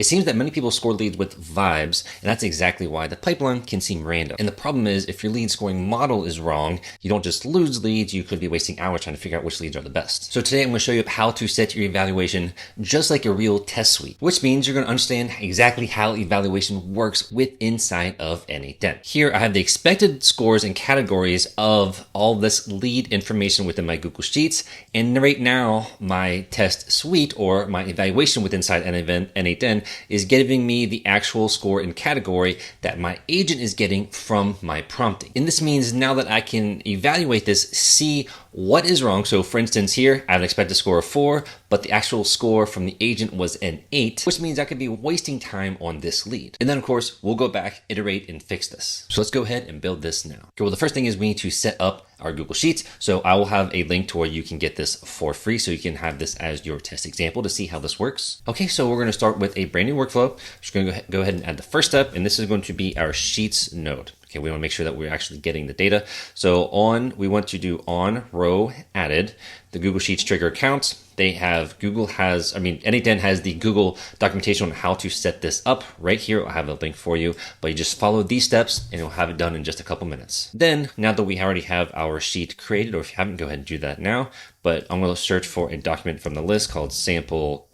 It seems that many people score leads with vibes, and that's exactly why the pipeline can seem random. And the problem is, if your lead scoring model is wrong, you don't just lose leads, you could be wasting hours trying to figure out which leads are the best. So today I'm going to show you how to set your evaluation just like a real test suite, which means you're going to understand exactly how evaluation works inside of N8N. Here I have the expected scores and categories of all this lead information within my Google Sheets, and right now my test suite or my evaluation within inside N8N is giving me the actual score and category that my agent is getting from my prompting. And this means now that I can evaluate this, see what is wrong. So for instance, here I have an expected score of 4, but the actual score from the agent was an 8, which means I could be wasting time on this lead. And then of course, we'll go back, iterate, and fix this. So let's go ahead and build this now. Okay, well, the first thing is we need to set up our Google Sheets. So I will have a link to where you can get this for free, so you can have this as your test example to see how this works. Okay, so we're going to start with a brand new workflow. Just going to go ahead and add the first step, and this is going to be our Sheets node. Okay, we want to make sure that we're actually getting the data. So we want to do on row added, the Google Sheets trigger accounts. N8N has the Google documentation on how to set this up right here. I'll have a link for you, but you just follow these steps and you'll have it done in just a couple minutes. Then, now that we already have our sheet created, or if you haven't, go ahead and do that now. But I'm going to search for a document from the list called sample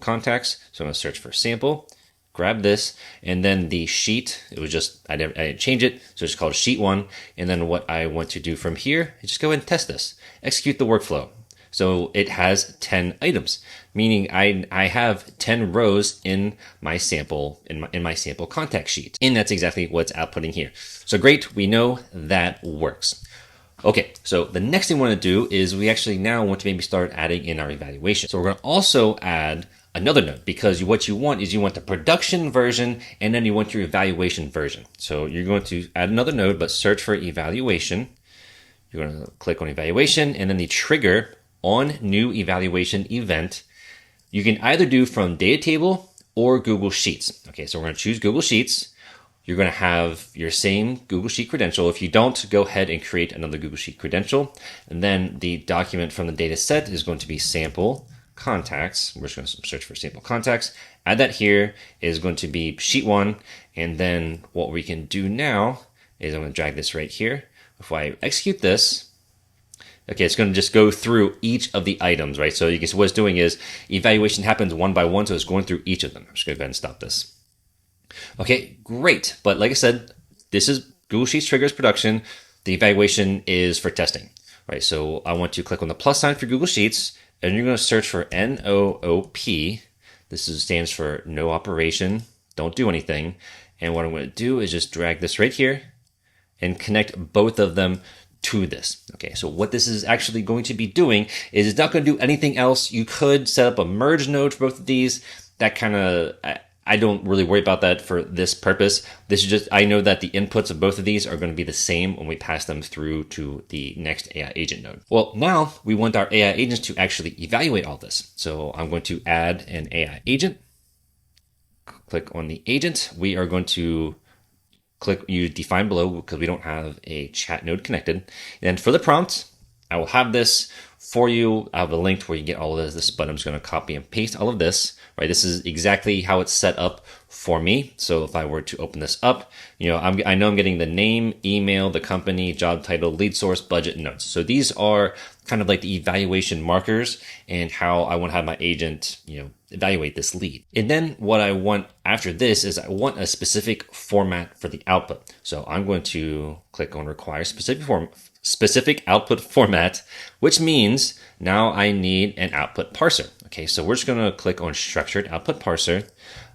contacts. So I'm going to search for sample. Grab this, and then the sheet, it was just, I didn't change it, so it's called sheet 1. And then what I want to do from here is just go ahead and test this. Execute the workflow. So it has 10 items, meaning I have 10 rows in my sample, in my sample contact sheet. And that's exactly what's outputting here. So great, we know that works. Okay, so the next thing we want to do is we actually now want to maybe start adding in our evaluation. So we're going to also add another node, because what you want is you want the production version and then you want your evaluation version. So you're going to add another node, but search for evaluation. You're going to click on evaluation, and then the trigger on new evaluation event, you can either do from data table or Google Sheets. Okay, so we're going to choose Google Sheets. You're going to have your same Google Sheet credential. If you don't, go ahead and create another Google Sheet credential. And then the document from the data set is going to be sample contacts. We're just going to search for sample contacts. Add that here is going to be sheet 1. And then what we can do now is I'm going to drag this right here. If I execute this, okay, it's going to just go through each of the items, right? So you can see what it's doing is evaluation happens one by one, so it's going through each of them. I'm just going to go ahead and stop this. Okay, great. But like I said, this is Google Sheets triggers production. The evaluation is for testing, right? So I want to click on the plus sign for Google Sheets, and you're going to search for NOOP. This stands for no operation, don't do anything. And what I'm going to do is just drag this right here and connect both of them to this. Okay, so what this is actually going to be doing is it's not going to do anything else. You could set up a merge node for both of these. That kind of, I don't really worry about that for this purpose. This is just, I know that the inputs of both of these are going to be the same when we pass them through to the next AI agent node. Well, now we want our AI agents to actually evaluate all this. So I'm going to add an AI agent. Click on the agent. We are going to use define below because we don't have a chat node connected. And for the prompt, I will have this for you. I have a link where you get all of this, but I'm just going to copy and paste all of this, right? This is exactly how it's set up for me. So if I were to open this up, I know I'm getting the name, email, the company, job title, lead source, budget, and notes. So these are kind of like the evaluation markers and how I want to have my agent, evaluate this lead. And then what I want after this is I want a specific format for the output. So I'm going to click on require specific output format, which means now I need an output parser. Okay, so we're just going to click on structured output parser.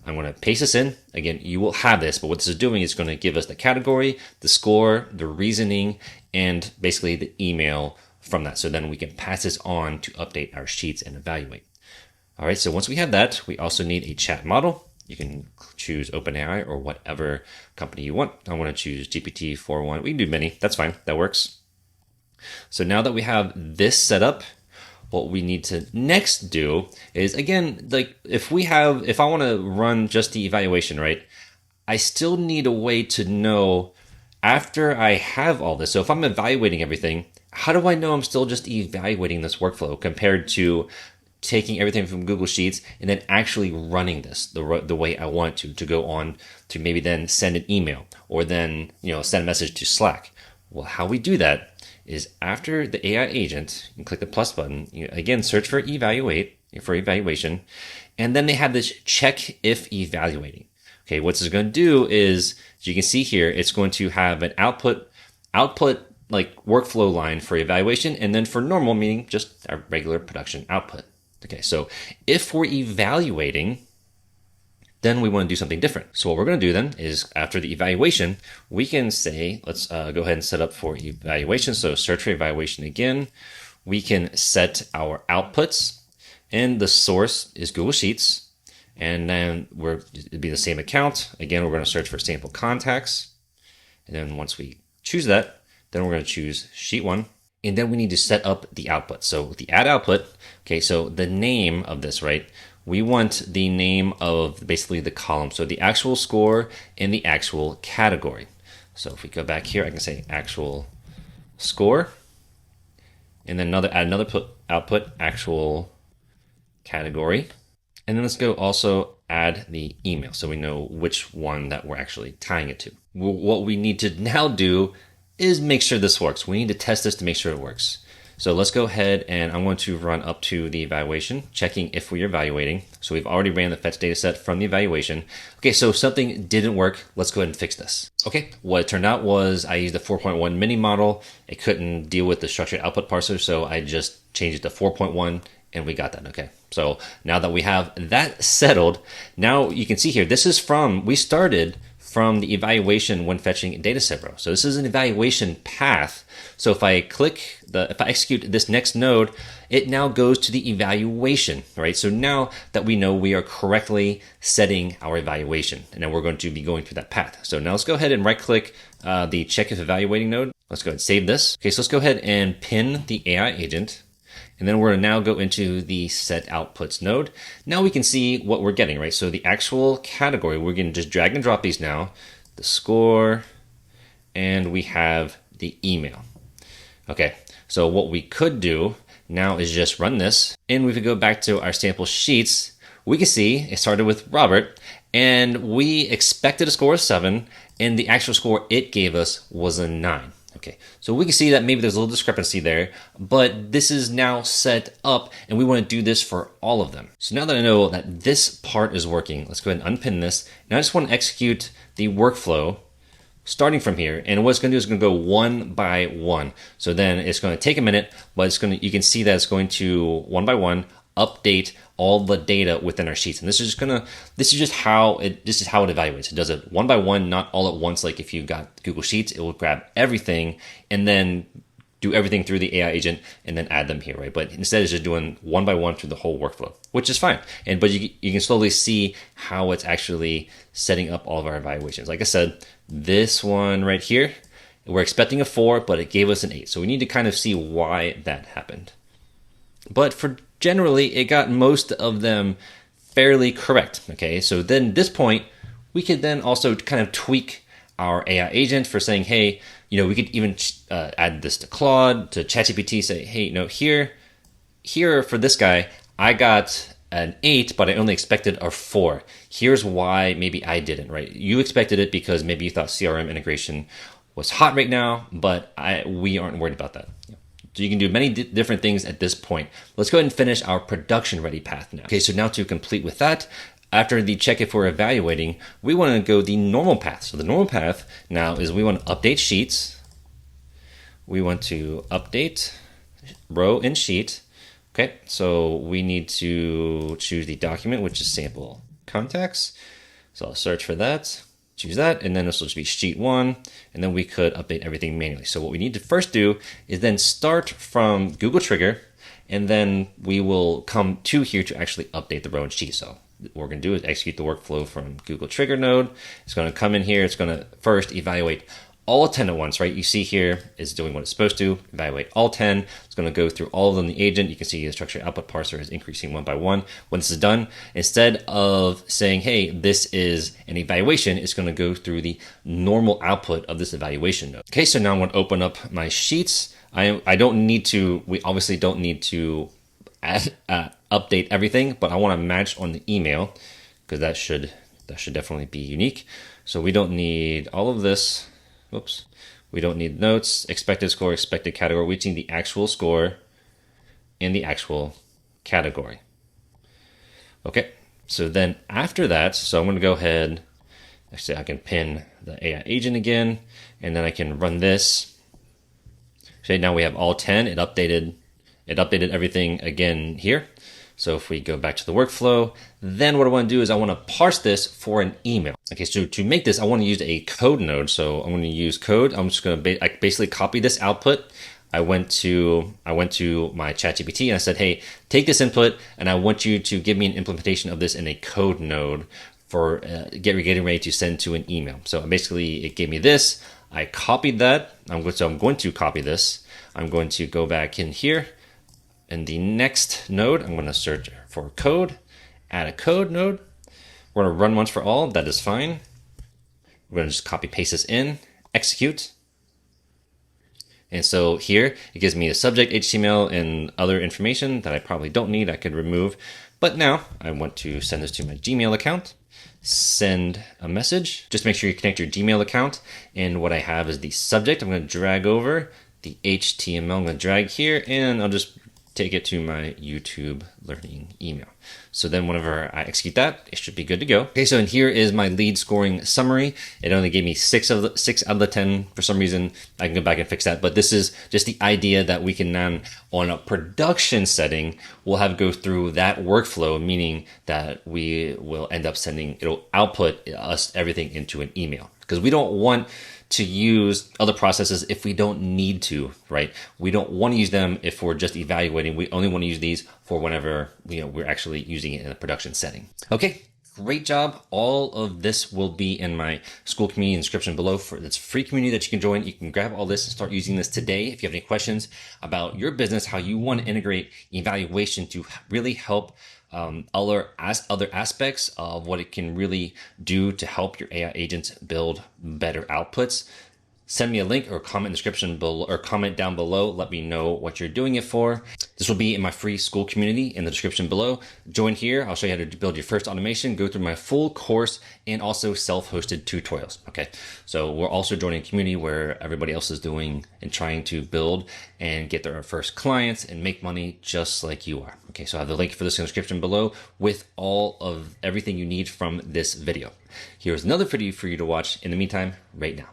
I'm going to paste this in. Again, you will have this, but what this is doing is going to give us the category, the score, the reasoning, and basically the email from that. So then we can pass this on to update our sheets and evaluate. All right, so once we have that, we also need a chat model. You can choose OpenAI or whatever company you want. I want to choose GPT-4o. We can do many. That's fine. That works. So now that we have this set up, what we need to next do is, again, like if I want to run just the evaluation, right? I still need a way to know after I have all this. So if I'm evaluating everything, how do I know I'm still just evaluating this workflow compared to taking everything from Google Sheets and then actually running this the way I want to go on to maybe then send an email or then, send a message to Slack. Well, how we do that is after the AI agent, you click the plus button, you again search for evaluation, and then they have this check if evaluating. Okay, what this is going to do is, as you can see here, it's going to have an output like workflow line for evaluation, and then for normal, meaning just our regular production output. Okay, so if we're evaluating, then we want to do something different. So what we're going to do then is after the evaluation, we can say, let's go ahead and set up for evaluation. So search for evaluation again. We can set our outputs, and the source is Google Sheets. And then it'd be the same account. Again, we're going to search for sample contacts. And then once we choose that, then we're going to choose sheet 1. And then we need to set up the output. So the add output, okay, so the name of this, right? We want the name of basically the column. So the actual score and the actual category. So if we go back here, I can say actual score. And then add another output, actual category. And then let's go also add the email so we know which one that we're actually tying it to. What we need to now do is make sure this works. We need to test this to make sure it works. So let's go ahead and I'm going to run up to the evaluation, checking if we are evaluating. So we've already ran the fetch data set from the evaluation. Okay, so something didn't work. Let's go ahead and fix this. Okay, what it turned out was I used the 4.1 mini model. It couldn't deal with the structured output parser, so I just changed it to 4.1 and we got that. Okay, so now that we have that settled, now you can see here, we started from the evaluation when fetching dataset row. So this is an evaluation path. So if I execute this next node, it now goes to the evaluation, right? So now that we know we are correctly setting our evaluation, and then we're going to be going through that path. So now let's go ahead and right click the check if evaluating node. Let's go ahead and save this. Okay, so let's go ahead and pin the AI agent. And then we're going to now go into the set outputs node. Now we can see what we're getting, right? So the actual category, we're going to just drag and drop these now. The score, and we have the email. Okay, so what we could do now is just run this. And if we go back to our sample sheets, we can see it started with Robert, and we expected a score of 7, and the actual score it gave us was a 9. Okay, so we can see that maybe there's a little discrepancy there, but this is now set up and we want to do this for all of them. So now that I know that this part is working, let's go ahead and unpin this. And I just want to execute the workflow starting from here. And what it's going to do is going to go one by one. So then it's going to take a minute, but you can see that it's going to one by one update all the data within our sheets. And this is how it evaluates. It does it one by one, not all at once. Like if you got Google Sheets, it will grab everything and then do everything through the AI agent and then add them here, right? But instead it's just doing one by one through the whole workflow, which is fine. But you can slowly see how it's actually setting up all of our evaluations. Like I said, this one right here, we're expecting a 4, but it gave us an 8. So we need to kind of see why that happened. But generally, it got most of them fairly correct. Okay, so then at this point, we could then also kind of tweak our AI agent for saying, hey, we could even add this to Claude, to ChatGPT, say, hey, here for this guy, I got an 8, but I only expected a 4. Here's why maybe I didn't, right? You expected it because maybe you thought CRM integration was hot right now, but we aren't worried about that. So you can do many different things at this point. Let's go ahead and finish our production ready path now. Okay, so now to complete with that, after the check if we're evaluating, we want to go the normal path. So the normal path now is we want to update sheets. We want to update row and sheet. Okay, so we need to choose the document, which is sample contacts. So I'll search for that. Choose that, and then this will just be sheet 1, and then we could update everything manually. So what we need to first do is then start from Google Trigger, and then we will come to here to actually update the row and sheet. So what we're going to do is execute the workflow from Google Trigger node. It's going to come in here. It's going to first evaluate all 10 at once, right? You see here is doing what it's supposed to, evaluate all 10. It's going to go through all of them in the agent. You can see the structured output parser is increasing one by one. When this is done, instead of saying, hey, this is an evaluation, it's going to go through the normal output of this evaluation node. Okay, so now I'm going to open up my sheets. We obviously don't need to update everything, but I want to match on the email because that should definitely be unique. So we don't need all of this. Oops. We don't need notes, expected score, expected category. We need the actual score and the actual category. Okay. So then after that, so I'm going to go ahead. Actually, I can pin the AI agent again, and then I can run this. So now we have all 10. It updated everything again here. So if we go back to the workflow, then what I want to do is I want to parse this for an email. Okay, so to make this, I want to use a code node. So I'm going to use code. I'm just going to basically copy this output. I went to my ChatGPT and I said, hey, take this input and I want you to give me an implementation of this in a code node for getting ready to send to an email. So basically it gave me this. I copied that. I'm going to copy this. I'm going to go back in here. In the next node, I'm going to search for code, add a code node. We're going to run once for all. That is fine. We're going to just copy paste this in, execute. And so here it gives me a subject, HTML, and other information that I probably don't need. I could remove. But now I want to send this to my Gmail account. Send a message. Just make sure you connect your Gmail account. And what I have is the subject. I'm going to drag over the HTML. I'm going to drag here, and I'll just take it to my YouTube learning email. So then whenever I execute that, it should be good to go. Okay, so in here is my lead scoring summary. It only gave me 6 out of the 10 for some reason. I can go back and fix that, but this is just the idea that we can now, on a production setting, we'll have go through that workflow, meaning that we will end up it'll output us everything into an email. Because we don't want to use other processes if we don't need to, right? We don't want to use them if we're just evaluating. We only want to use these for whenever we're actually using it in a production setting. Okay, great job. All of this will be in my Skool community description below. For this free community that you can join. You can grab all this and start using this today. If you have any questions about your business, how you want to integrate evaluation to really help other aspects of what it can really do to help your AI agents build better outputs, send me a link or comment in the description below, or comment down below. Let me know what you're doing it for. This will be in my free Skool community in the description below. Join here. I'll show you how to build your first automation, go through my full course, and also self-hosted tutorials. Okay, so we're also joining a community where everybody else is doing and trying to build and get their first clients and make money just like you are. Okay, so I have the link for this in the description below with all of everything you need from this video. Here's another video for you to watch in the meantime right now.